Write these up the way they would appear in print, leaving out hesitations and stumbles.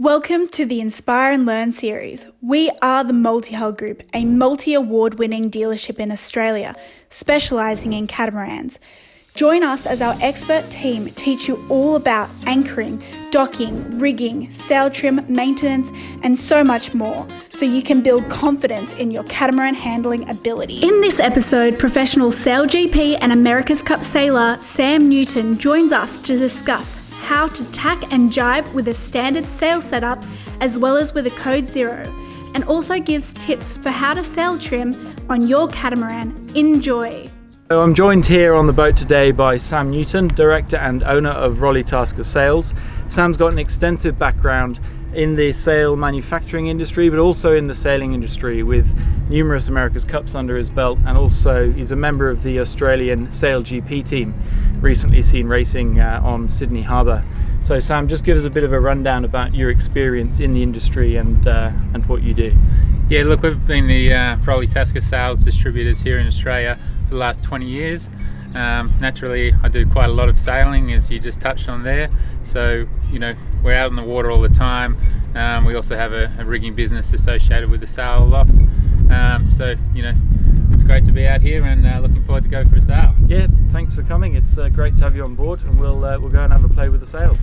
Welcome to the Inspire and Learn series. We are the Multi-Hull Group, a multi-award-winning dealership in Australia, specialising in catamarans. Join us as our expert team teach you all about anchoring, docking, rigging, sail trim, maintenance, and so much more, so you can build confidence in your catamaran handling ability. In this episode, professional sail GP and America's Cup sailor Sam Newton joins us to discuss how to tack and gybe with a standard sail setup as well as with a Code Zero, and also gives tips for how to sail trim on your catamaran. Enjoy! So I'm joined here on the boat today by Sam Newton, director and owner of Rolly Tasker Sails. Sam's got an extensive background in the sail manufacturing industry, but also in the sailing industry, with numerous America's Cups under his belt, and also he's a member of the Australian Sail GP team, recently seen racing on Sydney Harbour. So Sam, just give us a bit of a rundown about your experience in the industry and what you do. Yeah, look, we've been the Rolly Tasker Sails distributors here in Australia for the last 20 years. Naturally, I do quite a lot of sailing, as you just touched on there. So, you know, we're out in the water all the time. We also have a rigging business associated with the sail loft. So, you know, it's great to be out here and looking forward to go for a sail. Yeah, thanks for coming. It's great to have you on board, and we'll go and have a play with the sails.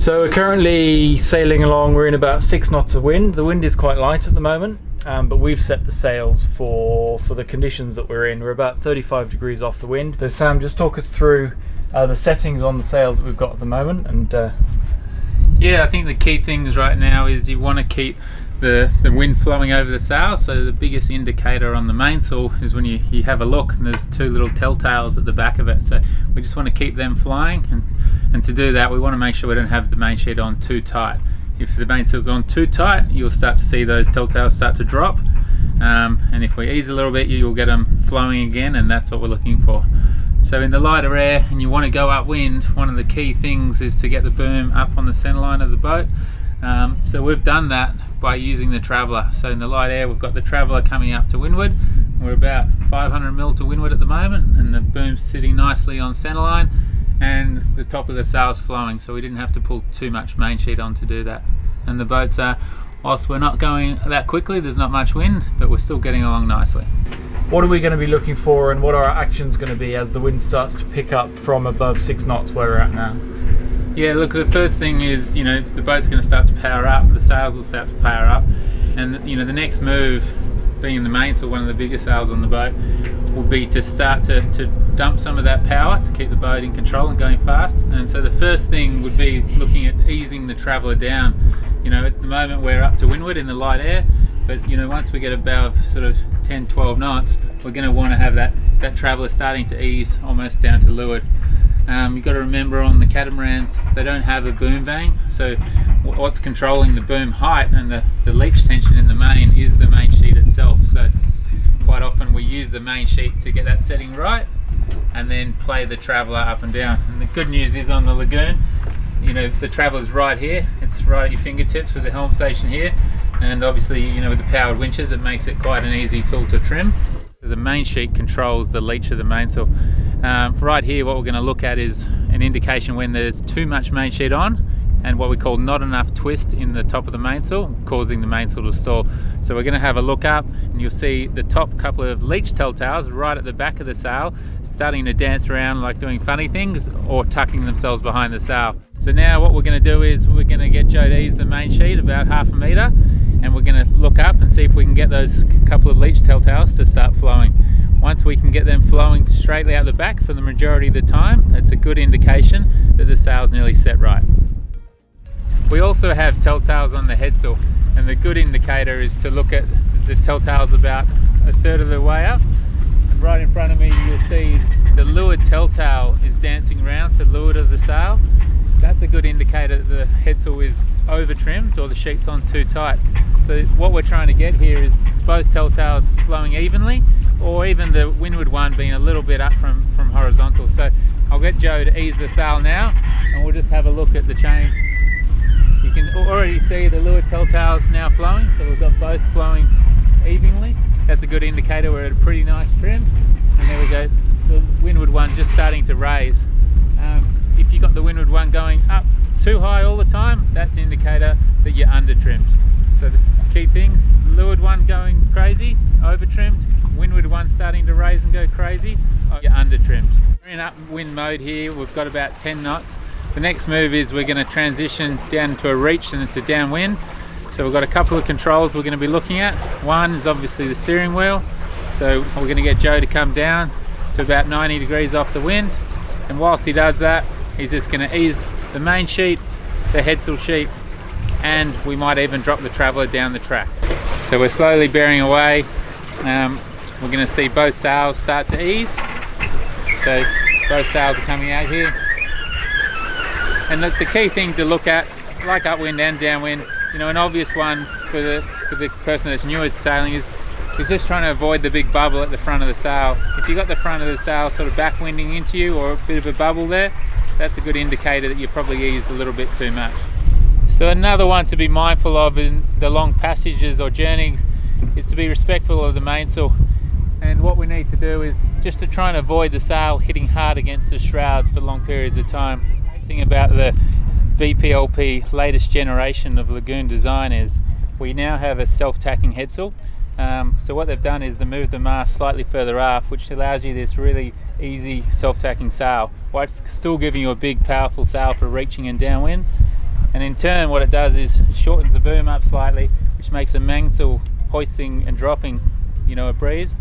So we're currently sailing along. We're in about 6 knots of wind. The wind is quite light at the moment, but we've set the sails for the conditions that we're in. We're about 35 degrees off the wind. So Sam, just talk us through the settings on the sails that we've got at the moment. And yeah, I think the key things right now is you want to keep the wind flowing over the sail. So the biggest indicator on the mainsail is when you have a look and there's 2 little telltales at the back of it. So we just want to keep them flying, and to do that we want to make sure we don't have the main sheet on too tight. If the mainsail's on too tight, you'll start to see those telltales start to drop, and if we ease a little bit, you'll get them flowing again, and that's what we're looking for. So in the lighter air and you want to go upwind, one of the key things is to get the boom up on the center line of the boat. So we've done that by using the traveller. So in the light air, we've got the traveller coming up to windward. We're about 500 mil to windward at the moment, and the boom's sitting nicely on center line, and the top of the sail's flowing, so we didn't have to pull too much main sheet on to do that. And the boats are, whilst we're not going that quickly, there's not much wind, but we're still getting along nicely. what are we going to be looking for, and what are our actions going to be as the wind starts to pick up from above 6 knots where we're at now? Yeah, look, the first thing is, you know, the boat's going to start to power up, the sails will start to power up, and you know, the next move, being the mainsail, one of the biggest sails on the boat, will be to start to dump some of that power to keep the boat in control and going fast. And so the first thing would be looking at easing the traveller down. You know, at the moment we're up to windward in the light air, but you know, once we get above sort of 10-12 knots, we're going to want to have that traveller starting to ease almost down to leeward. You've got to remember, on the catamarans, they don't have a boom vane, so what's controlling the boom height and the leech tension in the main is the main sheet itself. So quite often we use the main sheet to get that setting right, and then play the traveller up and down. And the good news is, on the lagoon, you know, the traveller's right here, it's right at your fingertips with the helm station here, and obviously, you know, with the powered winches, it makes it quite an easy tool to trim. The main sheet controls the leech of the mainsail. Right here, what we're going to look at is an indication when there's too much main sheet on, and what we call not enough twist in the top of the mainsail, causing the mainsail to stall. So we're going to have a look up, and you'll see the top couple of leech telltales right at the back of the sail starting to dance around like doing funny things, or tucking themselves behind the sail. So now what we're going to do is we're going to get Joe to ease the main sheet about 1/2 metre, and we're going to look up and see if we can get those couple of leech telltales to start flowing. Once we can get them flowing straightly out the back for the majority of the time, that's a good indication that the sail's nearly set right. We also have telltales on the headsail, and the good indicator is to look at the telltales about 1/3 of the way up. And right in front of me, you'll see the leeward telltale is dancing around to leeward of the sail. That's a good indicator that the headsail is over trimmed, or the sheet's on too tight. So what we're trying to get here is both telltales flowing evenly, or even the windward one being a little bit up from horizontal. So I'll get Joe to ease the sail now, and we'll just have a look at the change. You can already see the leeward telltales now flowing. indicator we're at a pretty nice trim. And there we go, the windward one just starting to raise. If you've got the windward one going up too high all the time, that's an indicator that you're under trimmed. So the key things, leeward one going crazy, over trimmed, windward one starting to raise and go crazy, you're under trimmed. We're in upwind mode here, we've got about 10 knots. The next move is we're going to transition down to a reach and into downwind. So we've got a couple of controls we're going to be looking at. One is obviously the steering wheel. So we're going to get Joe to come down to about 90 degrees off the wind. And whilst he does that, he's just going to ease the main sheet, the headsail sheet, and we might even drop the traveller down the track. So we're slowly bearing away. We're going to see both sails start to ease. So both sails are coming out here. And look, the key thing to look at, like upwind and downwind, you know, an obvious one for the person that's newer to sailing is just trying to avoid the big bubble at the front of the sail. If you've got the front of the sail sort of backwinding into you or a bit of a bubble there, that's a good indicator that you probably eased a little bit too much. So another one to be mindful of in the long passages or journeys is to be respectful of the mainsail. And what we need to do is just to try and avoid the sail hitting hard against the shrouds for long periods of time. The thing about the VPLP latest generation of lagoon design is we now have a self-tacking headsail. So what they've done is they moved the mast slightly further aft, which allows you this really easy self-tacking sail, while it's still giving you a big powerful sail for reaching and downwind. And in turn what it does is it shortens the boom up slightly, which makes the mainsail hoisting and dropping, you know, a breeze,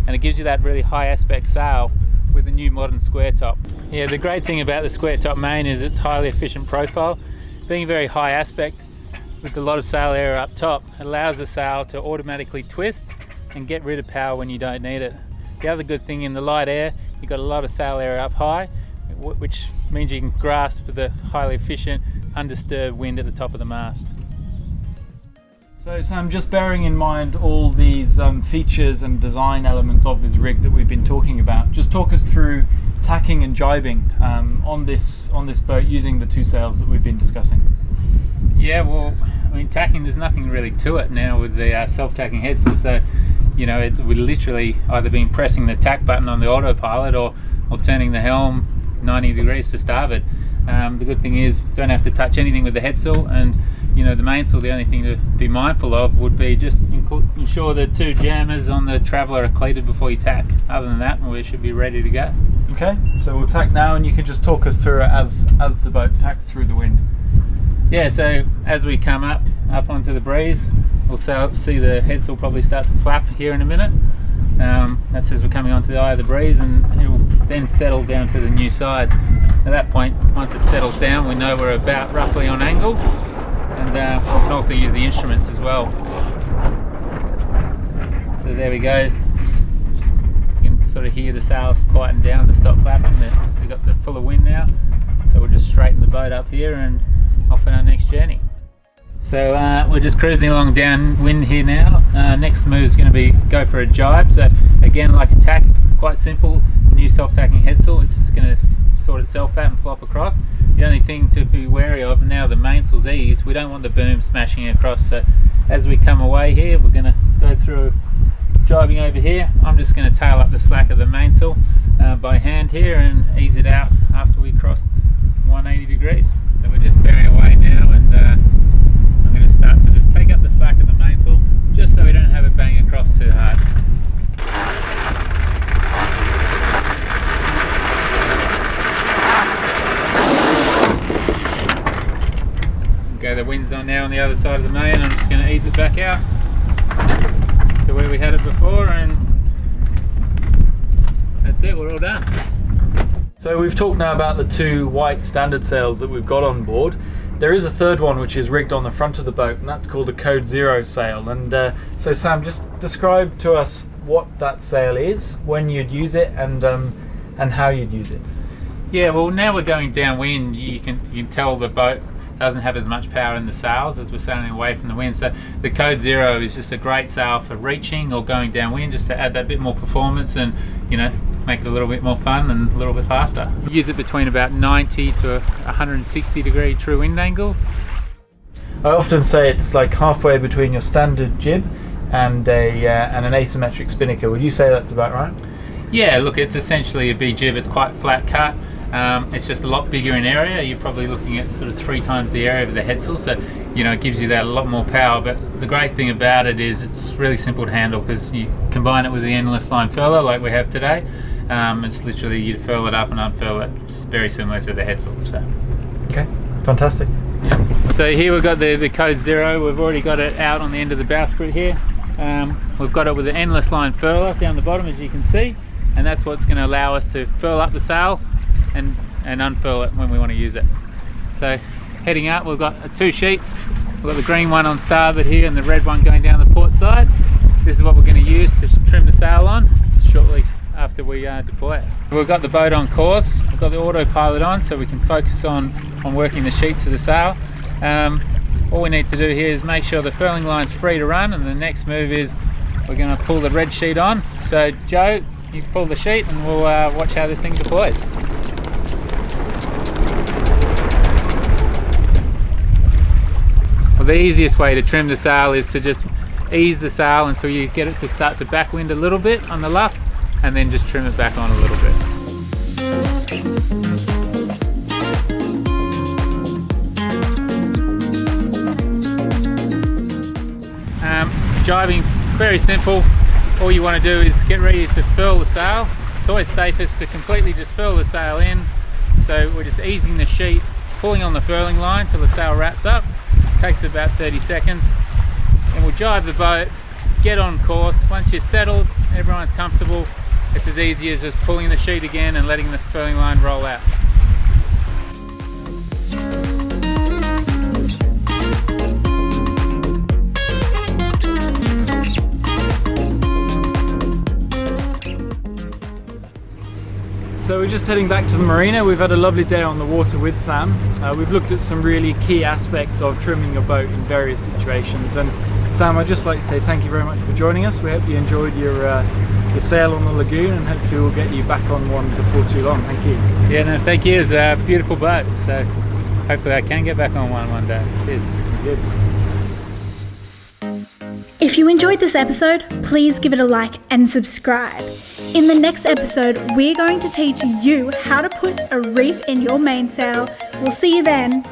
and it gives you that really high aspect sail with the new modern square top. Yeah, the great thing about the square top main is its highly efficient profile. Being very high aspect with a lot of sail area up top, it allows the sail to automatically twist and get rid of power when you don't need it. The other good thing in the light air, you've got a lot of sail area up high, which means you can grasp the highly efficient undisturbed wind at the top of the mast. So Sam, just bearing in mind all these features and design elements of this rig that we've been talking about, just talk us through tacking and jibing on this boat using the two sails that we've been discussing. Yeah, well, I mean, tacking, there's nothing really to it now with the self-tacking headsail. So, you know, we're literally either been pressing the tack button on the autopilot or turning the helm 90 degrees to starboard. The good thing is you don't have to touch anything with the headsail, and you know, the mainsail, the only thing to be mindful of would be just ensure the two jammers on the traveller are cleated before you tack. Other than that, we should be ready to go. Okay, so we'll tack now, and you can just talk us through it as the boat tacks through the wind. Yeah, so as we come up onto the breeze, we'll see the headsail probably start to flap here in a minute. That's as we're coming onto the eye of the breeze, and it will then settle down to the new side. At that point, once it settles down, we know we're about roughly on angle, and we can also use the instruments as well. So there we go. You can sort of hear the sails quieten down to stop flapping. We've got the full of wind now, so we'll just straighten the boat up here and off on our next journey. So we're just cruising along downwind here now. Next move is going to be go for a gybe. So again, like a tack, quite simple. New self-tacking headsail. It's just going to sort itself out and flop across. The only thing to be wary of now, the mainsail's eased, we don't want the boom smashing across. So as we come away here, we're going to go through jibing over here. I'm just going to tail up the slack of the mainsail by hand here and ease it out after we cross 180 degrees. So we're just bearing away now, and I'm going to start to just take up the slack of the mainsail just so we don't have it bang across too hard. Okay, the wind's on now on the other side of the main. I'm just going to ease it back out to where we had it before, and that's it, we're all done. So we've talked now about the two white standard sails that we've got on board. There is a third one which is rigged on the front of the boat, and that's called a Code Zero sail. And so Sam, just describe to us what that sail is, when you'd use it, and how you'd use it. Yeah, well, now we're going downwind. You can tell the boat doesn't have as much power in the sails as we're sailing away from the wind. So the Code Zero is just a great sail for reaching or going downwind, just to add that bit more performance and, you know, make it a little bit more fun and a little bit faster. Use it between about 90 to 160 degree true wind angle. I often say it's like halfway between your standard jib and an asymmetric spinnaker. Would you say that's about right? Yeah, look, it's essentially a big jib. It's quite flat cut. It's just a lot bigger in area. You're probably looking at sort of 3 times the area of the headsail, so it gives you that a lot more power. But the great thing about it is it's really simple to handle, because you combine it with the endless line furler like we have today. It's literally, you furl it up and unfurl it. It's very similar to the headsail. So. Okay, fantastic. Yeah. So here we've got the code 0. We've already got it out on the end of the bowsprit here. We've got it with an endless line furler down the bottom, as you can see, and that's what's going to allow us to furl up the sail and unfurl it when we want to use it. So heading out, we've got 2 sheets. We've got the green one on starboard here and the red one going down the port side. This is what we're going to use to trim the sail on shortly after we deploy it. We've got the boat on course. We've got the autopilot on, so we can focus on working the sheets of the sail. All we need to do here is make sure the furling line's free to run, and the next move is we're going to pull the red sheet on. So Joe, you pull the sheet and we'll watch how this thing deploys. Well, the easiest way to trim the sail is to just ease the sail until you get it to start to backwind a little bit on the luff, and then just trim it back on a little bit. Jibing, very simple. All you want to do is get ready to furl the sail. It's always safest to completely just furl the sail in. So we're just easing the sheet, pulling on the furling line till the sail wraps up. It takes about 30 seconds. And we'll jibe the boat, get on course. Once you're settled, everyone's comfortable, it's as easy as just pulling the sheet again and letting the furling line roll out. So we're just heading back to the marina. We've had a lovely day on the water with Sam. We've looked at some really key aspects of trimming a boat in various situations. And Sam, I'd just like to say thank you very much for joining us. We hope you enjoyed your sail on the lagoon, and hopefully we'll get you back on one before too long. Thank you. Yeah, no, thank you. It's a beautiful boat, so hopefully I can get back on one day. Cheers. Good. If you enjoyed this episode, please give it a like and subscribe. In the next episode, we're going to teach you how to put a reef in your mainsail. We'll see you then.